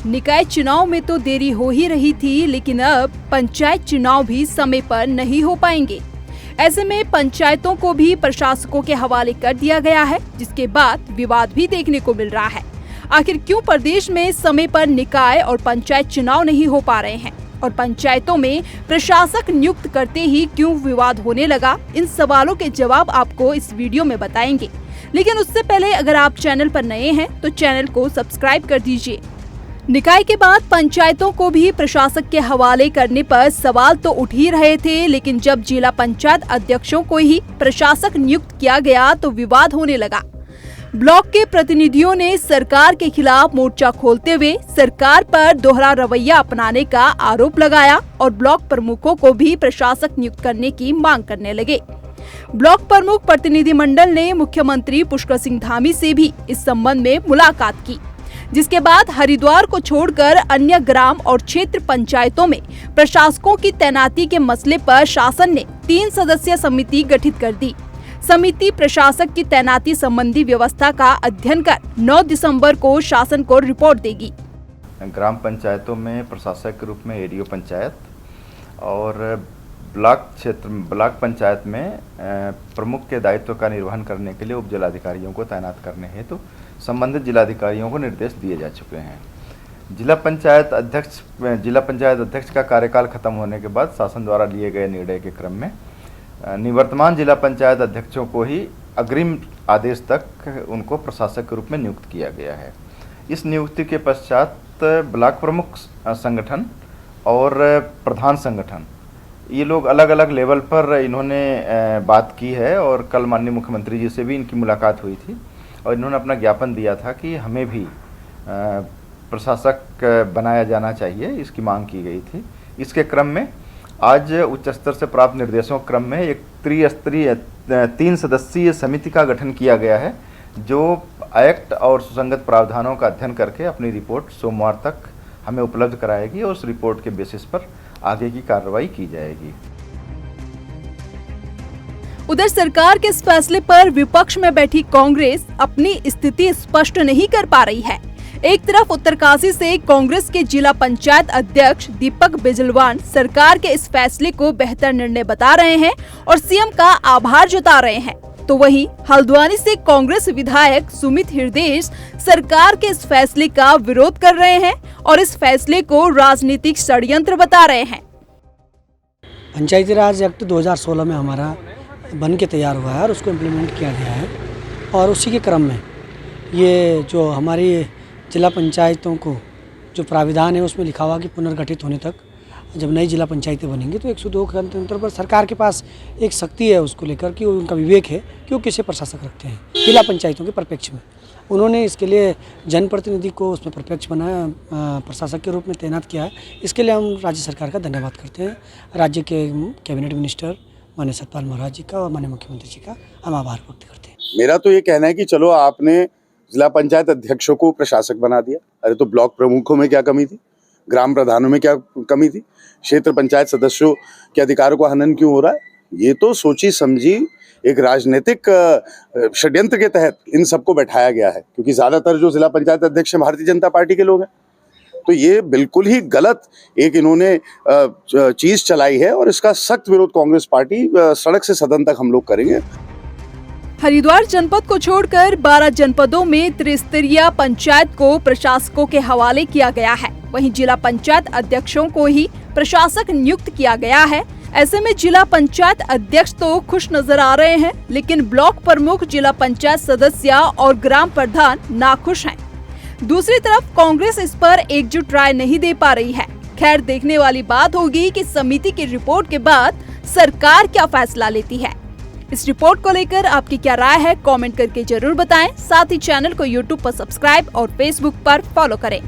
निकाय चुनाव में तो देरी हो ही रही थी, लेकिन अब पंचायत चुनाव भी समय पर नहीं हो पाएंगे। ऐसे में पंचायतों को भी प्रशासकों के हवाले कर दिया गया है, जिसके बाद विवाद भी देखने को मिल रहा है। आखिर क्यों प्रदेश में समय पर निकाय और पंचायत चुनाव नहीं हो पा रहे हैं और पंचायतों में प्रशासक नियुक्त करते ही क्यों विवाद होने लगा, इन सवालों के जवाब आपको इस वीडियो में बताएंगे। लेकिन उससे पहले अगर आप चैनल पर नए हैं तो चैनल को सब्सक्राइब कर दीजिए। निकाय के बाद पंचायतों को भी प्रशासक के हवाले करने पर सवाल तो उठ ही रहे थे, लेकिन जब जिला पंचायत अध्यक्षों को ही प्रशासक नियुक्त किया गया तो विवाद होने लगा। ब्लॉक के प्रतिनिधियों ने सरकार के खिलाफ मोर्चा खोलते हुए सरकार पर दोहरा रवैया अपनाने का आरोप लगाया और ब्लॉक प्रमुखों को भी प्रशासक नियुक्त करने की मांग करने लगे। ब्लॉक प्रमुख प्रतिनिधिमंडल ने मुख्यमंत्री पुष्कर सिंह धामी से भी इस संबंध में मुलाकात की, जिसके बाद हरिद्वार को छोड़कर अन्य ग्राम और क्षेत्र पंचायतों में प्रशासकों की तैनाती के मसले पर शासन ने 3 सदस्यीय समिति गठित कर दी। समिति प्रशासक की तैनाती संबंधी व्यवस्था का अध्ययन कर 9 दिसंबर को शासन को रिपोर्ट देगी। ग्राम पंचायतों में प्रशासक के रूप में एडीओ पंचायत और ब्लॉक पंचायत में प्रमुख के दायित्व का निर्वहन करने के लिए उप जिलाधिकारियों को तैनात करने हेतु संबंधित जिलाधिकारियों को निर्देश दिए जा चुके हैं। जिला पंचायत अध्यक्ष का कार्यकाल खत्म होने के बाद शासन द्वारा लिए गए निर्णय के क्रम में निवर्तमान जिला पंचायत अध्यक्षों को ही अग्रिम आदेश तक उनको प्रशासक के रूप में नियुक्त किया गया है। इस नियुक्ति के पश्चात ब्लॉक प्रमुख संगठन और प्रधान संगठन ये लोग अलग अलग लेवल पर इन्होंने बात की है और कल माननीय मुख्यमंत्री जी से भी इनकी मुलाकात हुई थी और इन्होंने अपना ज्ञापन दिया था कि हमें भी प्रशासक बनाया जाना चाहिए, इसकी मांग की गई थी। इसके क्रम में आज उच्च स्तर से प्राप्त निर्देशों के क्रम में एक त्रिस्तरीय 3 सदस्यीय समिति का गठन किया गया है, जो एक्ट और सुसंगत प्रावधानों का अध्ययन करके अपनी रिपोर्ट सोमवार तक हमें उपलब्ध कराएगी और उस रिपोर्ट के बेसिस पर आगे की कार्रवाई की जाएगी। उधर सरकार के इस फैसले पर विपक्ष में बैठी कांग्रेस अपनी स्थिति स्पष्ट नहीं कर पा रही है। एक तरफ उत्तरकाशी से कांग्रेस के जिला पंचायत अध्यक्ष दीपक बिजलवान सरकार के इस फैसले को बेहतर निर्णय बता रहे हैं और सीएम का आभार जता रहे हैं, तो वहीं हल्द्वानी से कांग्रेस विधायक सुमित हृदय सरकार के इस फैसले का विरोध कर रहे हैं और इस फैसले को राजनीतिक षड्यंत्र बता रहे हैं। पंचायती राज एक्ट 2016 में हमारा बन के तैयार हुआ है और उसको इम्प्लीमेंट किया गया है और उसी के क्रम में ये जो हमारी जिला पंचायतों को जो प्राविधान है उसमें लिखा हुआ कि पुनर्गठित होने तक जब नई जिला पंचायतें बनेंगी तो 102 के अंतर पर सरकार के पास एक शक्ति है उसको लेकर कि उनका विवेक है कि वो किसे प्रशासक रखते हैं जिला पंचायतों के परिप्रेक्ष्य में। उन्होंने इसके लिए जनप्रतिनिधि को उसमें प्रत्यक्ष बनाया, प्रशासक के रूप में तैनात किया है। इसके लिए हम राज्य सरकार का धन्यवाद करते हैं। राज्य के कैबिनेट मिनिस्टर माननीय सतपाल महाराज जी का और माननीय मुख्यमंत्री जी का हम आभार व्यक्त करते हैं। मेरा तो ये कहना है कि चलो आपने जिला पंचायत अध्यक्षों को प्रशासक बना दिया, अरे तो ब्लॉक प्रमुखों में क्या कमी थी, ग्राम प्रधानों में क्या कमी थी, क्षेत्र पंचायत सदस्यों के अधिकारों का हनन क्यों हो रहा है? ये तो सोची समझी एक राजनीतिक षड्यंत्र के तहत इन सबको बैठाया गया है, क्योंकि ज्यादातर जो जिला पंचायत अध्यक्ष हैं भारतीय जनता पार्टी के लोग हैं। तो ये बिल्कुल ही गलत एक इन्होंने चीज चलाई है और इसका सख्त विरोध कांग्रेस पार्टी सड़क से सदन तक हम लोग करेंगे। हरिद्वार जनपद को छोड़कर 12 जनपदों में त्रिस्तरीय पंचायत को प्रशासकों के हवाले किया गया है। वहीं जिला पंचायत अध्यक्षों को ही प्रशासक नियुक्त किया गया है। ऐसे में जिला पंचायत अध्यक्ष तो खुश नजर आ रहे हैं, लेकिन ब्लॉक प्रमुख, जिला पंचायत सदस्य और ग्राम प्रधान नाखुश हैं। दूसरी तरफ कांग्रेस इस पर एकजुट राय नहीं दे पा रही है। खैर, देखने वाली बात होगी कि समिति की रिपोर्ट के बाद सरकार क्या फैसला लेती है। इस रिपोर्ट को लेकर आपकी क्या राय है, कमेंट करके जरूर बताएं। साथ ही चैनल को YouTube पर सब्सक्राइब और Facebook पर फॉलो करें।